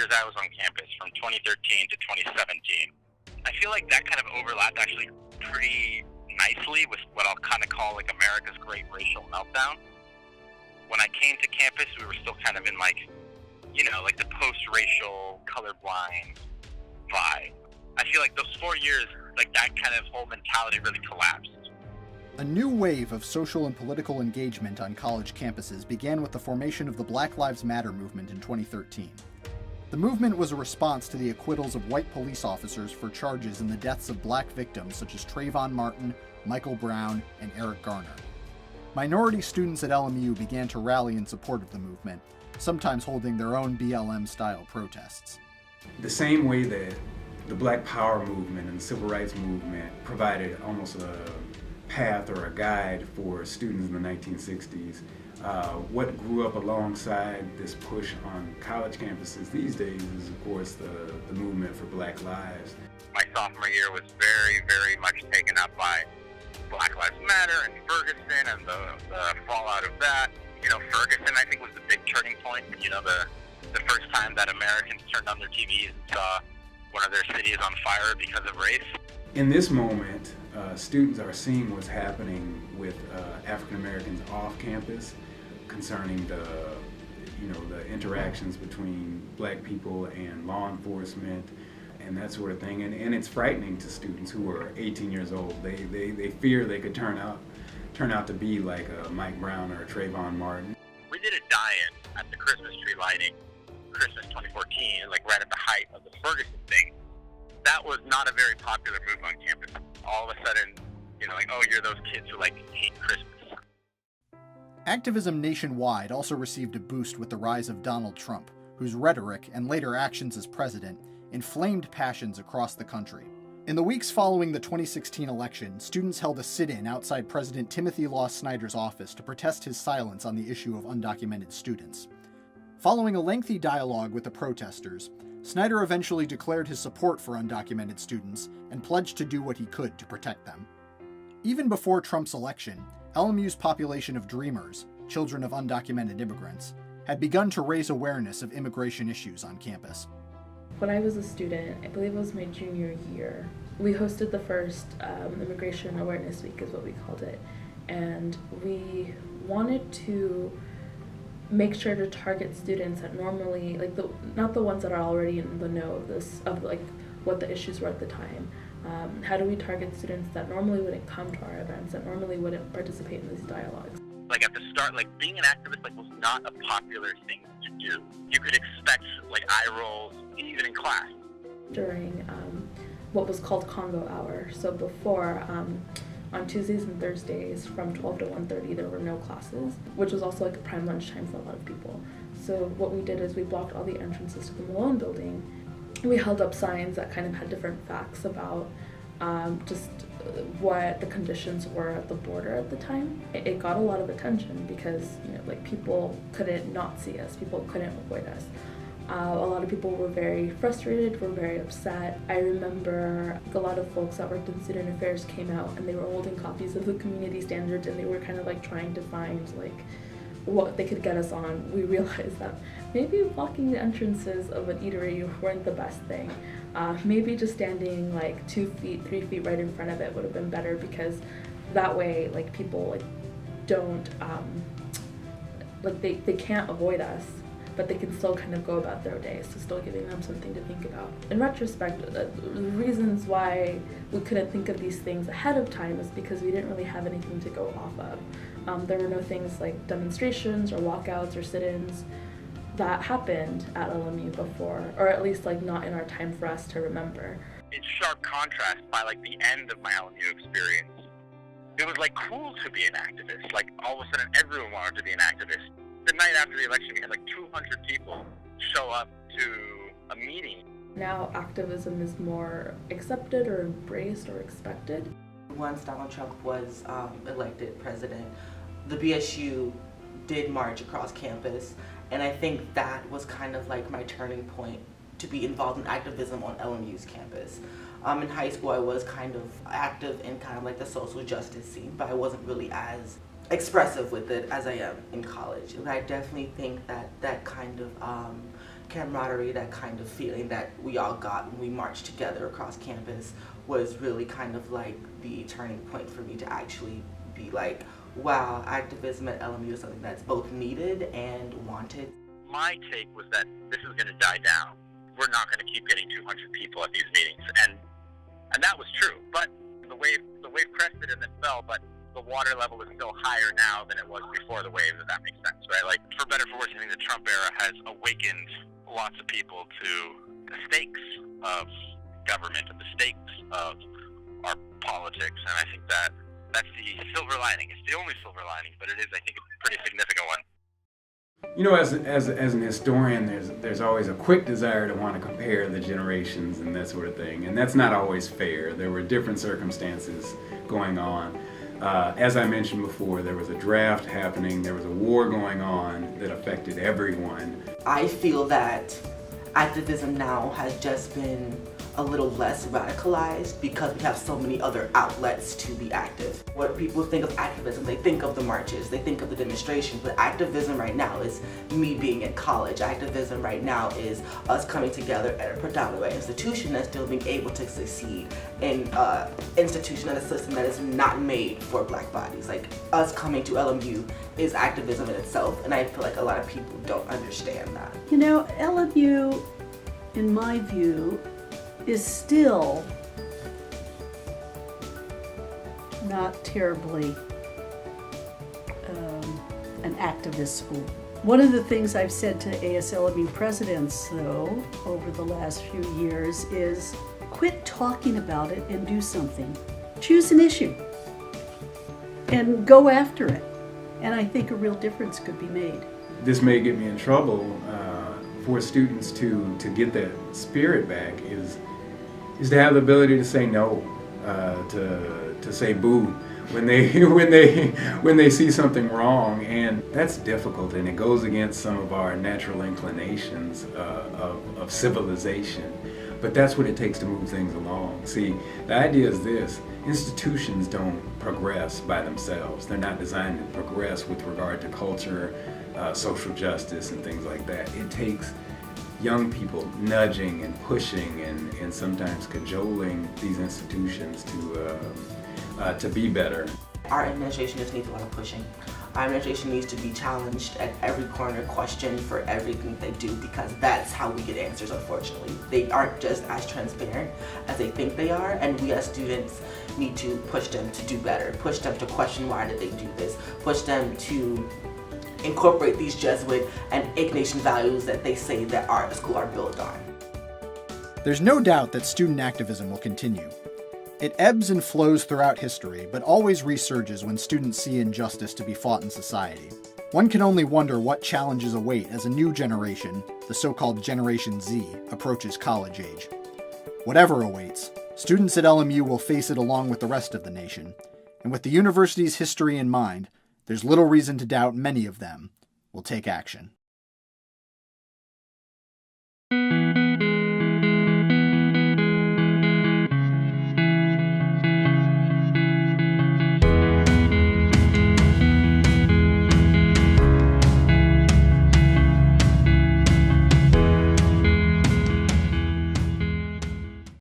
years I was on campus, from 2013 to 2017, I feel like that kind of overlapped actually pretty nicely with what I'll kind of call like America's Great Racial Meltdown. When I came to campus, we were still kind of in like, like the post-racial, colorblind vibe. I feel like those 4 years, like that kind of whole mentality really collapsed. A new wave of social and political engagement on college campuses began with the formation of the Black Lives Matter movement in 2013. The movement was a response to the acquittals of white police officers for charges in the deaths of black victims such as Trayvon Martin, Michael Brown, and Eric Garner. Minority students at LMU began to rally in support of the movement, sometimes holding their own BLM-style protests. The same way that the Black Power movement and the Civil Rights movement provided almost a path or a guide for students in the 1960s, what grew up alongside this push on college campuses these days is, of course, the movement for Black Lives. My sophomore year was very, very much taken up by Black Lives Matter and Ferguson and the fallout of that. Ferguson, I think, was the big turning point. The first time that Americans turned on their TVs and saw one of their cities on fire because of race. In this moment, students are seeing what's happening with African Americans off campus concerning the interactions between black people and law enforcement and that sort of thing. And it's frightening to students who are 18 years old. They fear they could turn out to be like a Mike Brown or a Trayvon Martin. We did a die-in at the Christmas tree lighting, Christmas 2014, like right at the height of the Ferguson thing. That was not a very popular move on campus. All of a sudden, you're those kids who hate Christmas. Activism nationwide also received a boost with the rise of Donald Trump, whose rhetoric and later actions as president inflamed passions across the country. In the weeks following the 2016 election, students held a sit-in outside President Timothy Law Snyder's office to protest his silence on the issue of undocumented students. Following a lengthy dialogue with the protesters, Snyder eventually declared his support for undocumented students and pledged to do what he could to protect them. Even before Trump's election, LMU's population of Dreamers, children of undocumented immigrants, had begun to raise awareness of immigration issues on campus. When I was a student, I believe it was my junior year, we hosted the first Immigration Awareness Week, is what we called it, and we wanted to make sure to target students that normally, not the ones that are already in the know of what the issues were at the time. How do we target students that normally wouldn't come to our events, that normally wouldn't participate in these dialogues? At the start, being an activist was not a popular thing to do. You could expect eye rolls even in class. During what was called Convo Hour, so before on Tuesdays and Thursdays from 12 to 1:30 there were no classes, which was also a prime lunchtime for a lot of people. So what we did is we blocked all the entrances to the Malone building. We held up signs that kind of had different facts about just what the conditions were at the border at the time. It got a lot of attention because people couldn't not see us, people couldn't avoid us. A lot of people were very frustrated, were very upset. I remember a lot of folks that worked in student affairs came out and they were holding copies of the community standards and they were kind of trying to find what they could get us on. We realized that maybe blocking the entrances of an eatery weren't the best thing. Maybe just standing 2 feet, 3 feet right in front of it would have been better, because that way people don't they can't avoid us, but they can still kind of go about their day, so still giving them something to think about. In retrospect, the reasons why we couldn't think of these things ahead of time is because we didn't really have anything to go off of. There were no things like demonstrations or walkouts or sit-ins that happened at LMU before, or at least not in our time for us to remember. In sharp contrast, by the end of my LMU experience, it was cool to be an activist. All of a sudden everyone wanted to be an activist. The night after the election, we had 200 people show up to a meeting. Now activism is more accepted or embraced or expected. Once Donald Trump was elected president, the BSU did march across campus, and I think that was kind of my turning point to be involved in activism on LMU's campus. In high school, I was kind of active in kind of the social justice scene, but I wasn't really as expressive with it as I am in college. And I definitely think that that kind of camaraderie, that kind of feeling that we all got when we marched together across campus was really kind of like the turning point for me to actually be like, wow, activism at LMU is something that's both needed and wanted. My take was that this is going to die down. We're not going to keep getting 200 people at these meetings, and that was true. But the wave crested and then fell, but the water level is still higher now than it was before the wave, if that makes sense, right? Like, for better or for worse, I think the Trump era has awakened lots of people to the stakes of government and the stakes of our politics, and I think that's the silver lining. It's the only silver lining, but it is, I think, a pretty significant one. You know, as an historian, there's always a quick desire to want to compare the generations and that sort of thing, and that's not always fair. There were different circumstances going on. As I mentioned before, there was a draft happening, there was a war going on that affected everyone. I feel that activism now has just been a little less radicalized because we have so many other outlets to be active. What people think of activism, they think of the marches, they think of the demonstrations, but activism right now is me being in college. Activism right now is us coming together at a predominant institution that's still being able to succeed in an institution and a system that is not made for Black bodies. Like, us coming to LMU is activism in itself, and I feel like a lot of people don't understand that. You know, LMU, in my view, is still not terribly an activist school. One of the things I've said to ASLMU presidents, though, over the last few years is quit talking about it and do something. Choose an issue and go after it. And I think a real difference could be made. This may get me in trouble. For students to get that spirit back is to have the ability to say no, to say boo when they see something wrong, and that's difficult, and it goes against some of our natural inclinations of civilization. But that's what it takes to move things along. See, the idea is this: institutions don't progress by themselves. They're not designed to progress with regard to culture, social justice, and things like that. It takes young people nudging and pushing and sometimes cajoling these institutions to be better. Our administration just needs a lot of pushing. Our administration needs to be challenged at every corner, questioned for everything they do, because that's how we get answers, unfortunately. They aren't just as transparent as they think they are, and we as students need to push them to do better, push them to question why did they do this, push them to incorporate these Jesuit and Ignatian values that they say that our school are built on. There's no doubt that student activism will continue. It ebbs and flows throughout history, but always resurges when students see injustice to be fought in society. One can only wonder what challenges await as a new generation, the so-called Generation Z, approaches college age. Whatever awaits, students at LMU will face it along with the rest of the nation, and with the university's history in mind, there's little reason to doubt many of them will take action.